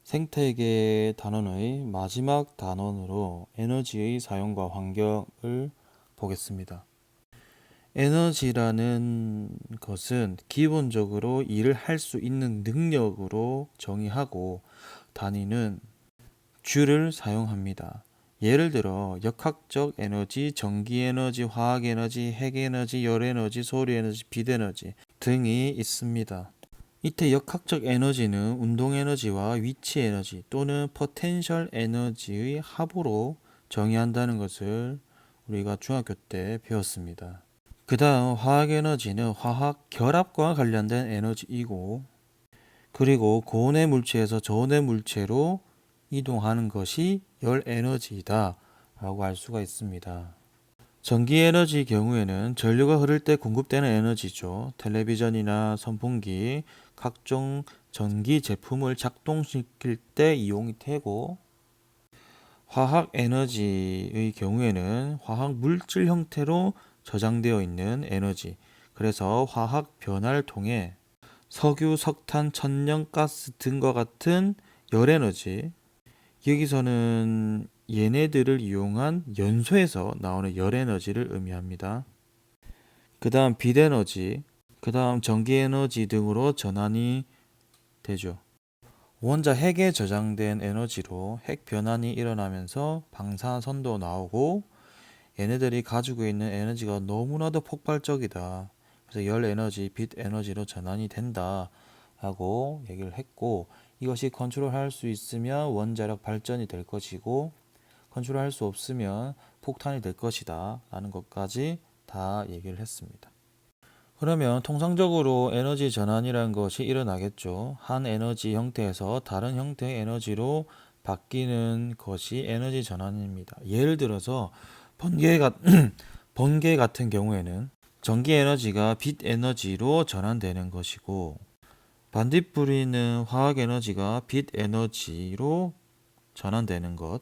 생태계 단원의 마지막 단원으로 에너지의 사용과 환경을 보겠습니다. 에너지라는 것은 기본적으로 일을 할 수 있는 능력으로 정의하고 단위는 주를 사용합니다. 예를 들어 역학적 에너지, 전기에너지, 화학에너지, 핵에너지, 열에너지, 소리에너지, 빛에너지 등이 있습니다. 이때 역학적 에너지는 운동에너지와 위치에너지 또는 포텐셜 에너지의 합으로 정의한다는 것을 우리가 중학교 때 배웠습니다. 그 다음 화학에너지는 화학 결합과 관련된 에너지이고, 그리고 고온의 물체에서 저온의 물체로 이동하는 것이 열에너지이다 라고 알 수가 있습니다. 전기에너지 경우에는 전류가 흐를 때 공급되는 에너지죠. 텔레비전이나 선풍기, 각종 전기 제품을 작동시킬 때 이용이 되고, 화학 에너지의 경우에는 화학 물질 형태로 저장되어 있는 에너지, 그래서 화학 변화를 통해 석유, 석탄, 천연가스 등과 같은 열에너지, 여기서는 얘네들을 이용한 연소에서 나오는 열에너지를 의미합니다. 그 다음 빛에너지, 그 다음 전기에너지 등으로 전환이 되죠. 원자 핵에 저장된 에너지로 핵 변환이 일어나면서 방사선도 나오고, 얘네들이 가지고 있는 에너지가 너무나도 폭발적이다. 그래서 열 에너지, 빛 에너지로 전환이 된다 라고 얘기를 했고, 이것이 컨트롤할 수 있으면 원자력 발전이 될 것이고, 컨트롤할 수 없으면 폭탄이 될 것이다 라는 것까지 다 얘기를 했습니다. 그러면 통상적으로 에너지 전환이라는 것이 일어나겠죠. 한 에너지 형태에서 다른 형태의 에너지로 바뀌는 것이 에너지 전환입니다. 예를 들어서 번개 같은 경우에는 전기 에너지가 빛 에너지로 전환되는 것이고, 반딧불이는 화학 에너지가 빛 에너지로 전환되는 것,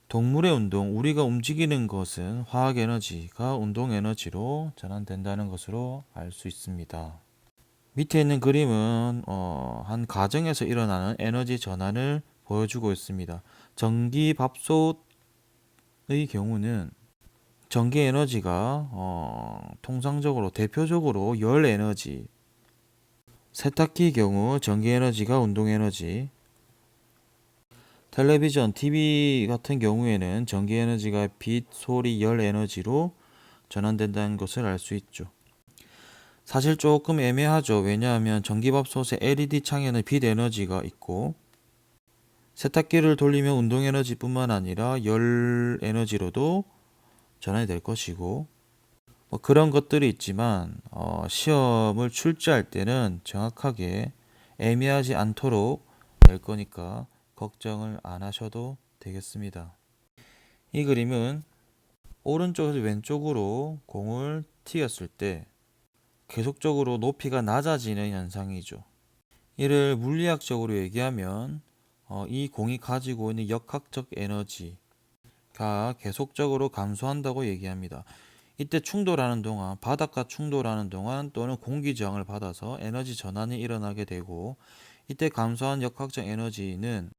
동물의 운동, 우리가 움직이는 것은 화학 에너지가 운동 에너지로 전환된다는 것으로 알 수 있습니다. 밑에 있는 그림은 한 가정에서 일어나는 에너지 전환을 보여주고 있습니다. 전기밥솥의 경우는 전기 에너지가 통상적으로 대표적으로 열 에너지, 세탁기 경우 전기 에너지가 운동 에너지, 텔레비전, TV 같은 경우에는 전기 에너지가 빛, 소리, 열 에너지로 전환된다는 것을 알 수 있죠. 사실 조금 애매하죠. 왜냐하면 전기밥솥의 LED 창에는 빛 에너지가 있고, 세탁기를 돌리면 운동 에너지뿐만 아니라 열 에너지로도 전환이 될 것이고, 뭐 그런 것들이 있지만 시험을 출제할 때는 정확하게 애매하지 않도록 낼 거니까 걱정을 안 하셔도 되겠습니다. 이 그림은 오른쪽에서 왼쪽으로 공을 튀겼을 때 계속적으로 높이가 낮아지는 현상이죠. 이를 물리학적으로 얘기하면 이 공이 가지고 있는 역학적 에너지가 계속적으로 감소한다고 얘기합니다. 이때 충돌하는 동안, 바닥과 충돌하는 동안 또는 공기 저항을 받아서 에너지 전환이 일어나게 되고, 이때 감소한 역학적 에너지는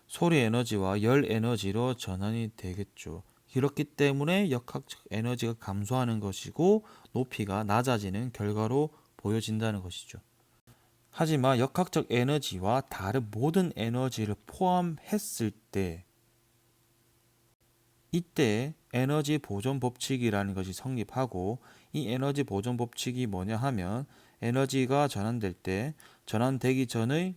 소리 에너지와 열 에너지로 전환이 되겠죠. 그렇기 때문에 역학적 에너지가 감소하는 것이고 높이가 낮아지는 결과로 보여진다는 것이죠. 하지만 역학적 에너지와 다른 모든 에너지를 포함했을 때, 이때 에너지 보존 법칙이라는 것이 성립하고, 이 에너지 보존 법칙이 뭐냐 하면 에너지가 전환될 때 전환되기 전의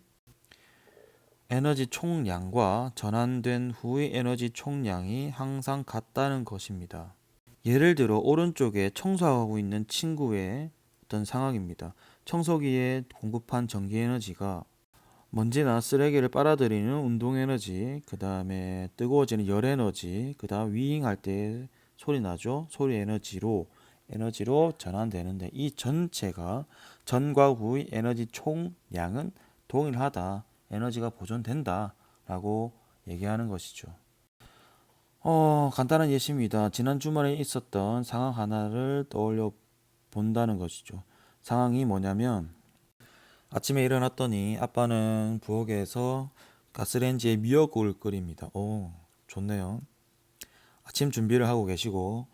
에너지 총량과 전환된 후의 에너지 총량이 항상 같다는 것입니다. 예를 들어 오른쪽에 청소하고 있는 친구의 어떤 상황입니다. 청소기에 공급한 전기 에너지가 먼지나 쓰레기를 빨아들이는 운동 에너지, 그 다음에 뜨거워지는 열 에너지, 그 다음 위잉할 때 소리 나죠? 소리 에너지로 전환되는데, 이 전체가 전과 후의 에너지 총량은 동일하다, 에너지가 보존된다 라고 얘기하는 것이죠. 간단한 예시입니다. 지난 주말에 있었던 상황 하나를 떠올려 본다는 것이죠. 상황이 뭐냐면, 아침에 일어났더니 아빠는 부엌에서 가스레인지에 미역국을 끓입니다. 오, 좋네요. 아침 준비를 하고 계시고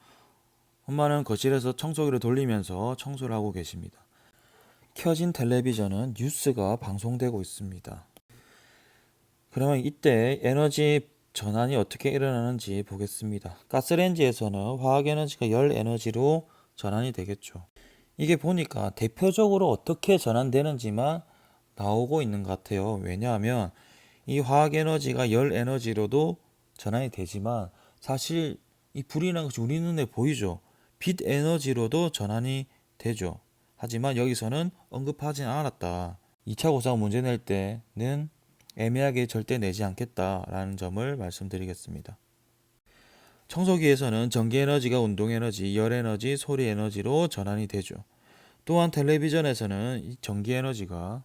엄마는 거실에서 청소기를 돌리면서 청소를 하고 계십니다. 켜진 텔레비전은 뉴스가 방송되고 있습니다. 그러면 이때 에너지 전환이 어떻게 일어나는지 보겠습니다. 가스레인지에서는 화학에너지가 열에너지로 전환이 되겠죠. 이게 보니까 대표적으로 어떻게 전환되는지만 나오고 있는 것 같아요. 왜냐하면 이 화학에너지가 열에너지로도 전환이 되지만 사실 이 불이 난 것이 우리 눈에 보이죠. 빛 에너지로도 전환이 되죠. 하지만 여기서는 언급하진 않았다. 2차 고사 문제 낼 때는 애매하게 절대 내지 않겠다라는 점을 말씀드리겠습니다. 청소기에서는 전기에너지가 운동에너지, 열에너지, 소리에너지로 전환이 되죠. 또한 텔레비전에서는 이 전기에너지가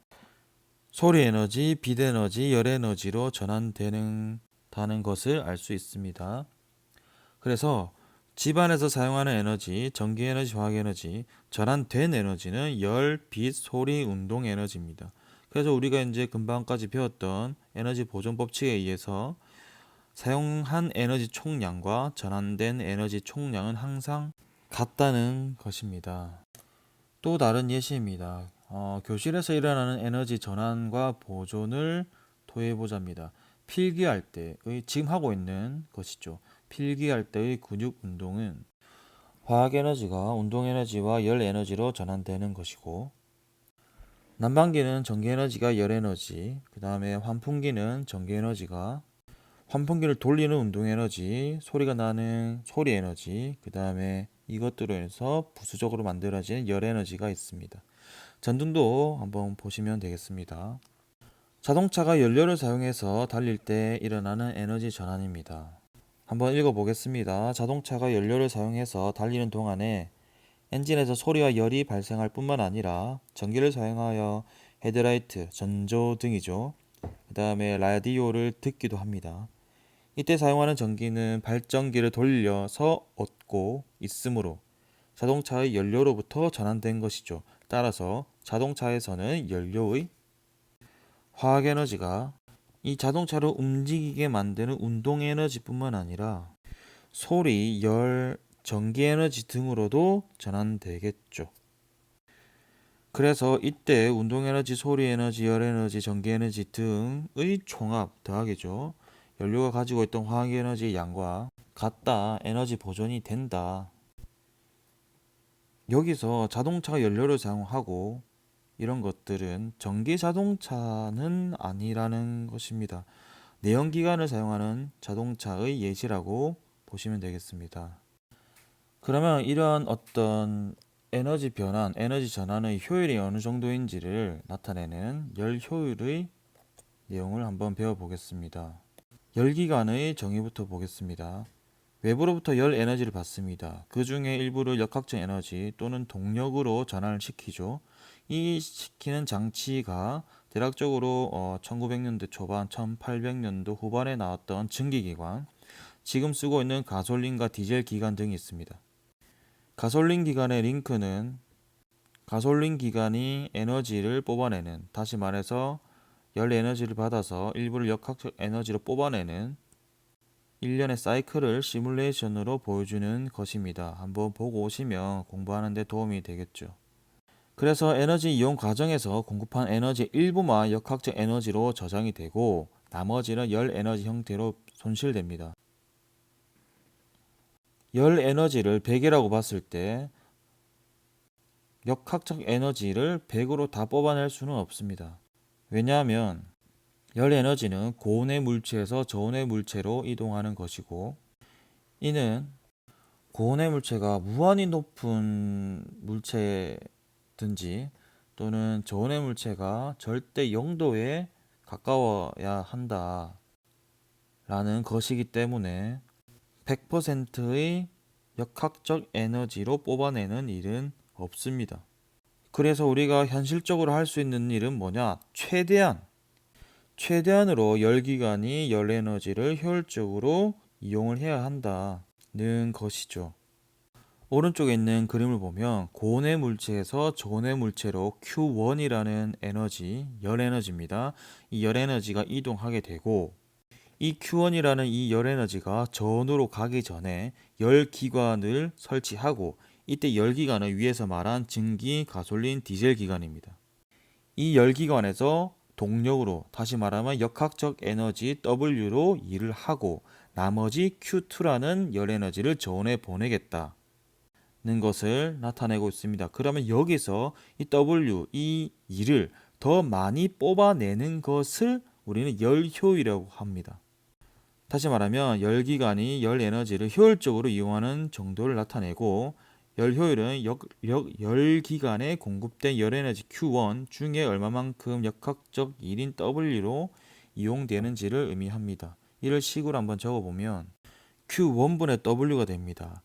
소리에너지, 빛에너지, 열에너지로 전환되는 것을 알 수 있습니다. 그래서 집안에서 사용하는 에너지, 전기에너지, 화학에너지, 전환된 에너지는 열, 빛, 소리, 운동 에너지입니다. 그래서 우리가 이제 금방까지 배웠던 에너지 보존 법칙에 의해서 사용한 에너지 총량과 전환된 에너지 총량은 항상 같다는 것입니다. 또 다른 예시입니다. 교실에서 일어나는 에너지 전환과 보존을 토해보자입니다. 필기할 때의 지금 하고 있는 것이죠. 필기할 때의 근육 운동은 화학 에너지가 운동 에너지와 열 에너지로 전환되는 것이고 난방기는 전기 에너지가 열 에너지, 그 다음에 환풍기는 전기 에너지가 환풍기를 돌리는 운동 에너지, 소리가 나는 소리 에너지, 그 다음에 이것들로 인해서 부수적으로 만들어진 열 에너지가 있습니다. 전등도 한번 보시면 되겠습니다. 자동차가 연료를 사용해서 달릴 때 일어나는 에너지 전환입니다. 한번 읽어보겠습니다. 자동차가 연료를 사용해서 달리는 동안에 엔진에서 소리와 열이 발생할 뿐만 아니라 전기를 사용하여 헤드라이트, 전조등이죠. 그 다음에 라디오를 듣기도 합니다. 이때 사용하는 전기는 발전기를 돌려서 얻고 있으므로 자동차의 연료로부터 전환된 것이죠. 따라서 자동차에서는 연료의 화학에너지가 이 자동차를 움직이게 만드는 운동에너지뿐만 아니라 소리, 열, 전기에너지 등으로도 전환되겠죠. 그래서 이때 운동에너지, 소리에너지, 열에너지, 전기에너지 등의 총합 더하기죠. 연료가 가지고 있던 화학에너지의 양과 같다, 에너지 보존이 된다. 여기서 자동차가 연료를 사용하고 이런 것들은 전기 자동차는 아니라는 것입니다. 내연기관을 사용하는 자동차의 예시라고 보시면 되겠습니다. 그러면 이런 어떤 에너지 변환, 에너지 전환의 효율이 어느 정도인지를 나타내는 열 효율의 내용을 한번 배워보겠습니다. 열기관의 정의부터 보겠습니다. 외부로부터 열 에너지를 받습니다. 그 중에 일부를 역학적 에너지 또는 동력으로 전환을 시키죠. 이 시키는 장치가 대략적으로 1900년대 초반, 1800년도 후반에 나왔던 증기기관, 지금 쓰고 있는 가솔린과 디젤 기관 등이 있습니다. 가솔린 기관의 링크는 가솔린 기관이 에너지를 뽑아내는, 다시 말해서 열 에너지를 받아서 일부를 역학적 에너지로 뽑아내는 일련의 사이클을 시뮬레이션으로 보여주는 것입니다. 한번 보고 오시면 공부하는 데 도움이 되겠죠. 그래서 에너지 이용 과정에서 공급한 에너지 일부만 역학적 에너지로 저장이 되고 나머지는 열 에너지 형태로 손실됩니다. 열 에너지를 100이라고 봤을 때 역학적 에너지를 100으로 다 뽑아낼 수는 없습니다. 왜냐하면 열 에너지는 고온의 물체에서 저온의 물체로 이동하는 것이고 이는 고온의 물체가 무한히 높은 물체든지 또는 저온의 물체가 절대 0도에 가까워야 한다 라는 것이기 때문에 100%의 역학적 에너지로 뽑아내는 일은 없습니다. 그래서 우리가 현실적으로 할 수 있는 일은 뭐냐? 최대한으로 열기관이 열 에너지를 효율적으로 이용을 해야 한다는 것이죠. 오른쪽에 있는 그림을 보면 고온의 물체에서 저온의 물체로 Q1이라는 에너지, 열 에너지입니다. 이 열 에너지가 이동하게 되고 이 Q1이라는 이 열 에너지가 저온으로 가기 전에 열기관을 설치하고 이때 열기관은 위에서 말한 증기, 가솔린, 디젤 기관입니다. 이 열기관에서 동력으로 다시 말하면 역학적 에너지 W로 일을 하고 나머지 Q2라는 열 에너지를 저온에 보내겠다. 는 것을 나타내고 있습니다. 그러면 여기서 이 W, 이 일을 더 많이 뽑아내는 것을 우리는 열효율이라고 합니다. 다시 말하면 열기관이 열 에너지를 효율적으로 이용하는 정도를 나타내고 열효율은 열기관에 공급된 열 에너지 Q1 중에 얼마만큼 역학적 일인 W로 이용되는지를 의미합니다. 이를 식으로 한번 적어보면 Q1분의 W가 됩니다.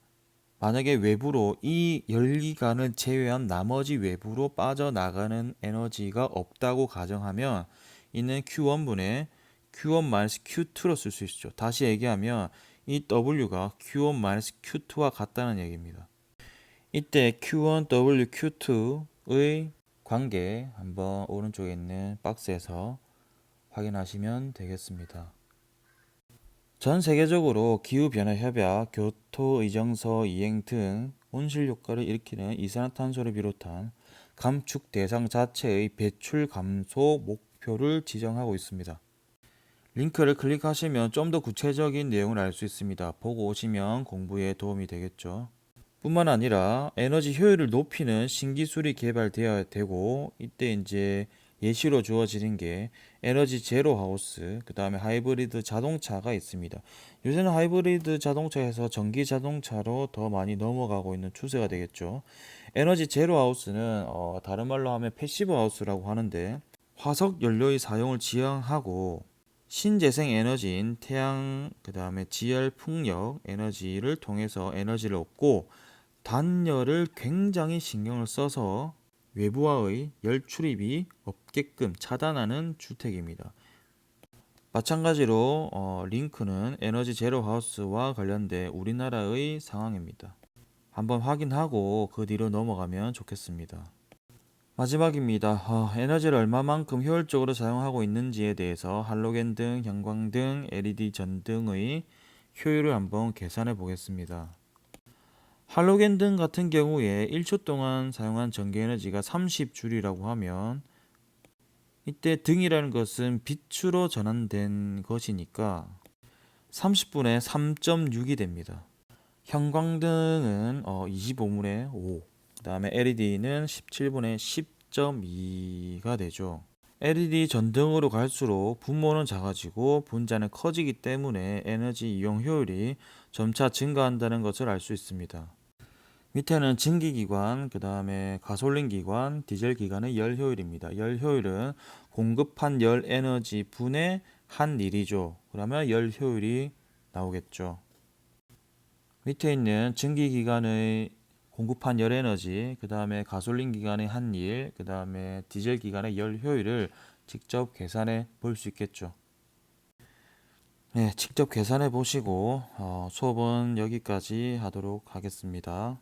만약에 외부로 이 열기관을 제외한 나머지 외부로 빠져나가는 에너지가 없다고 가정하면 이는 Q1분의 Q1-Q2로 쓸 수 있죠. 다시 얘기하면 이 W가 Q1-Q2와 같다는 얘기입니다. 이때 Q1W Q2의 관계 한번 오른쪽에 있는 박스에서 확인하시면 되겠습니다. 전 세계적으로 기후변화 협약, 교토의정서 이행 등 온실 효과를 일으키는 이산화탄소를 비롯한 감축 대상 자체의 배출 감소 목표를 지정하고 있습니다. 링크를 클릭하시면 좀 더 구체적인 내용을 알 수 있습니다. 보고 오시면 공부에 도움이 되겠죠. 뿐만 아니라 에너지 효율을 높이는 신기술이 개발되어야 되고 이때 이제 예시로 주어지는 게 에너지 제로 하우스, 그 다음에 하이브리드 자동차가 있습니다. 요새는 하이브리드 자동차에서 전기 자동차로 더 많이 넘어가고 있는 추세가 되겠죠. 에너지 제로 하우스는 다른 말로 하면 패시브 하우스라고 하는데 화석 연료의 사용을 지향하고 신재생 에너지인 태양, 그 다음에 지열, 풍력 에너지를 통해서 에너지를 얻고 단열을 굉장히 신경을 써서 외부와의 열 출입이 없게끔 차단하는 주택입니다. 마찬가지로 링크는 에너지 제로 하우스와 관련된 우리나라의 상황입니다. 한번 확인하고 그 뒤로 넘어가면 좋겠습니다. 마지막입니다. 에너지를 얼마만큼 효율적으로 사용하고 있는지에 대해서 할로겐 등, 형광등, LED 전등의 효율을 한번 계산해 보겠습니다. 할로겐 등 같은 경우에 1초 동안 사용한 전기에너지가 30줄이라고 하면 이때 등이라는 것은 빛으로 전환된 것이니까 30분에 3.6이 됩니다. 형광등은 25분의 5, 그 다음에 LED는 17분의 10.2가 되죠. LED 전등으로 갈수록 분모는 작아지고 분자는 커지기 때문에 에너지 이용 효율이 점차 증가한다는 것을 알 수 있습니다. 밑에는 증기기관, 그 다음에 가솔린기관, 디젤기관의 열효율입니다. 열효율은 공급한 열 에너지 분의 한 일이죠. 그러면 열효율이 나오겠죠. 밑에 있는 증기기관의 공급한 열 에너지, 그 다음에 가솔린기관의 한 일, 그 다음에 디젤기관의 열효율을 직접 계산해 볼 수 있겠죠. 네, 직접 계산해 보시고 수업은 여기까지 하도록 하겠습니다.